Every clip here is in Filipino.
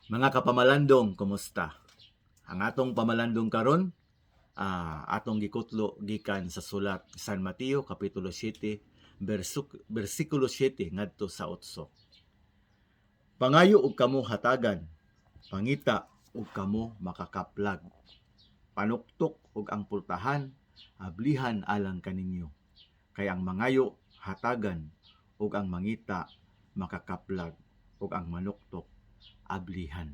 Mga kapamalandong, kumusta? Ang atong pamalandong karon, atong gikutlo gikan sa sulat San Mateo kapitulo 7, bersikulo 7 ngadto sa 8. Pangayo og kamo hatagan, pangita og kamo makakaplag. Panuktok og ang pultahan, ablihan alang kaninyo. Kay ang mangayo hatagan ug ang mangita makakaplag ug ang manuktok ablihan.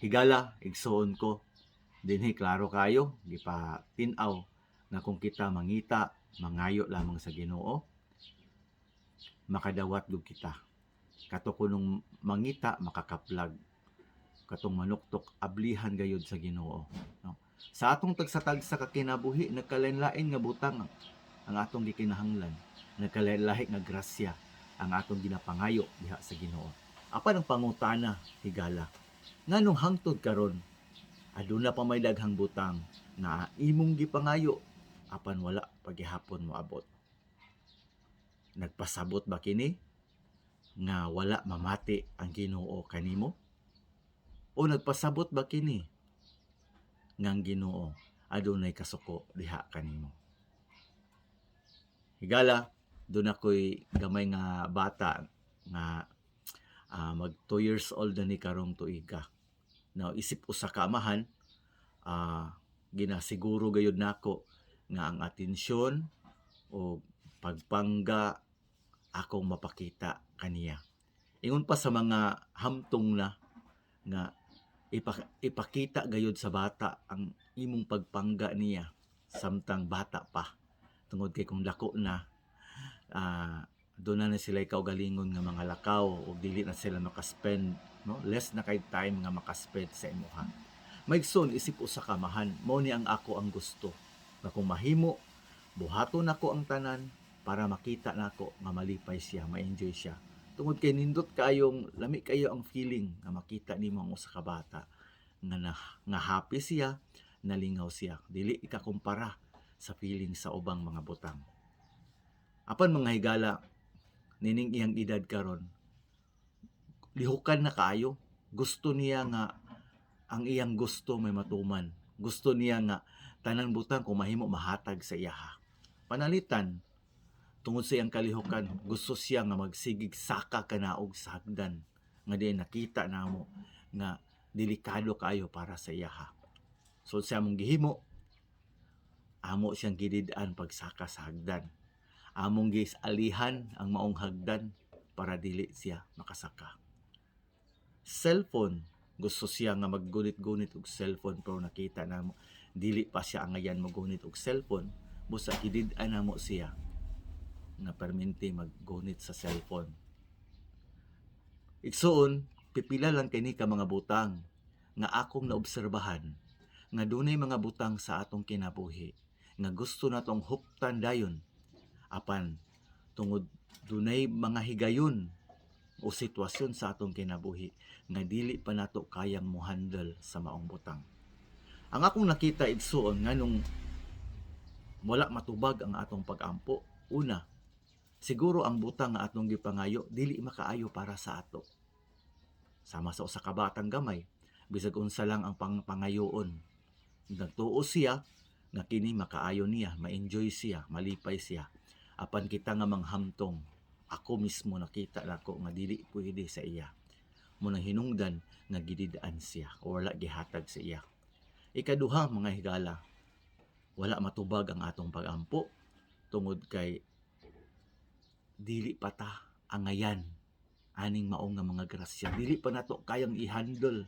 Higala, igsuon ko, dinhi klaro kayo, gipatin-aw na kung kita mangita, mangayo lamang sa Ginoo, makadawat gud kita. Kato kunong mangita, makakaplag. Katong manuktok, ablihan gayud sa Ginoo. No? Sa atong tagsa-tagsa ka kinabuhi, nagkalain-lain nga butang ang atong gikinahanglan. Nagkalain-lain nga grasya ang atong ginapangayo diha sa Ginoo. Apan ang pangutana, higala, nganong hangtod karon aduna pa may daghang butang na imong gipangayo apan wala pagihapon moabot. Nagpasabot ba kini nga wala mamati ang Ginoo kanimo? O nagpasabot ba kini nga ang Ginoo adunay kasuko diha kanimo? Higala, doon ako'y gamay nga bata nga mag 2 years old na ni karong tuiga. Now, isip usa ka amahan, ginasiguro gayud nako nga ang atensyon o pagpangga akong mapakita kaniya. Ingon pa sa mga hamtong na nga ipakita gayud sa bata ang imong pagpangga niya samtang bata pa. Tungod kay kung dako na, doon na sila kaugalingon nga mga lakaw o dili na sila makaspend, no? Less na kay time nga makaspend sa imuha. Maigsoon, isip usa ka amahan, mao ni ang ako ang gusto nga kung mahimo buhaton nako ang tanan para makita nako nga malipay siya, ma-enjoy siya. Tungod kay nindot kayong lami kayo ang feeling nga makita nimo ang usa ka bata nga happy siya, nalingaw siya. Dili ikakumpara sa feeling sa ubang mga butang. Apan mga higala, nining iyang edad karon, lihukan na kayo. Gusto niya nga ang iyang gusto may matuman. Gusto niya nga tanan butang kung mahimo mahatag sa iyaha. Panalitan, tungod sa iyang kalihukan, gusto siya nga magsigig saka kanaog sa hagdan nga di nakita namo nga delikado kayo para sa iyaha. So siya mong gihimo, amo siyang gidid-an pagsaka sa hagdan. Among gisalihan ang maong hagdan para dili siya makasaka. Cellphone, gusto siya nga maggunit-gunit og cellphone pero nakita namo dili pa siya angayan magunit og cellphone, busa gidid-an namo siya nga permente maggunit sa cellphone. Igsuon, pipila lang kini ka mga butang nga akong naobserbahan nga dunay mga butang sa atong kinabuhi nga gusto natong huptan dayon, apan tungod dunay mga higayon o sitwasyon sa atong kinabuhi nga dili pa nato kayang mohandle sa maong butang. Ang akong nakita igsuon nganong wala matubag ang atong pag-ampo, una, siguro ang butang nga atong gipangayo dili makaayo para sa ato. Sama sa usa ka batang gamay, bisag unsa lang ang pangayoon, nagtuo siya nga kini makaayo niya, ma-enjoy siya, malipay siya. Apan kita nga manghamtong, ako mismo nakita nako nga dili pwede sa iya. Munang hinungdan nga gididaan siya o wala gihatag sa iya. Ikaduha, mga higala, wala matubag ang atong pag-ampo tungod kay dili pa ta angayan aning maong nga mga grasya. Dili pa nato kayang i-handle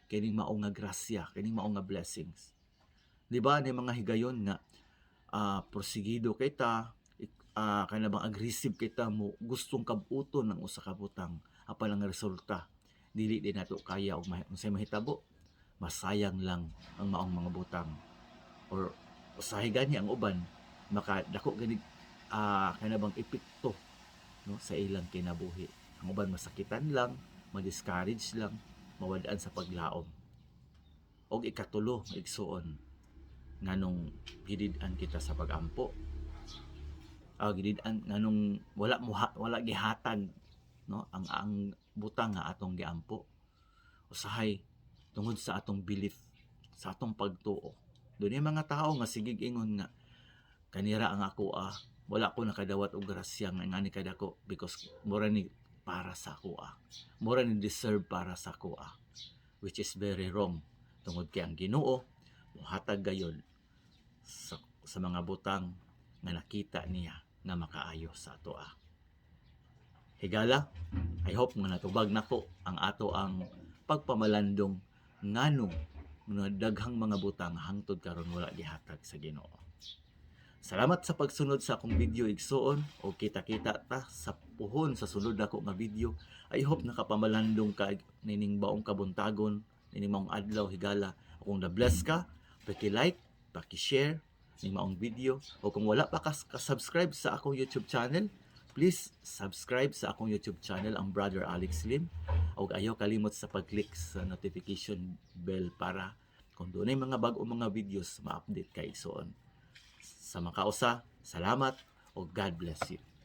kining maong nga grasya, kining maong nga blessings. Di ba ni mga higayon nga porsigido kay ta, kana bang aggressive kita mo, gustong kabuton ng usa ka butang, apan ang resulta dili din nato kaya og unsay mahitabo, masayang lang ang maong mga butang. Or usahay gani ang uban makadako gani kana bang epekto, no, sa ilang kinabuhi. Ang uban masakitan lang, ma-discourage lang, mawad-an sa paglaom. Og ikatulo, igsuon, nganong gidid-an kita sa pag-ampo, gidid-an nganong wala gihatag, no, ang butang nga atong giampo, usahay tungod sa atong belief, sa atong pagtuo. Dunay mga tao nga sigig ingon nga kanira ang ako wala ko nakadawat og grasya nga ngani kadako because mura ni para sa ako mura ni deserve para sa ako which is very wrong tungod kay ang Ginoo mohatag gayon sa mga butang nga nakita niya na makaayo sa ato higala. I hope nga natubag nako ang ato ang pagpamalandong ngano mga daghang mga butang hangtod karon wala gihatag sa Ginoo. Salamat sa pagsunod sa akong video igsoon o kita-kita ta sa puhon sa sunod nako nga video. I hope nakapamalandong ka nining baong kabuntagon, nining maong adlaw higala. Kung na-bless ka, paki-like, paki-share ning maong video o kung wala pa ka subscribe sa akong YouTube channel, please subscribe sa akong YouTube channel ang Brother Alex Lim. O ayaw kalimot sa pag-click sa notification bell para kung doon ay mga bago mga videos ma-update kay igsoon. Sa makausa, salamat o God bless you.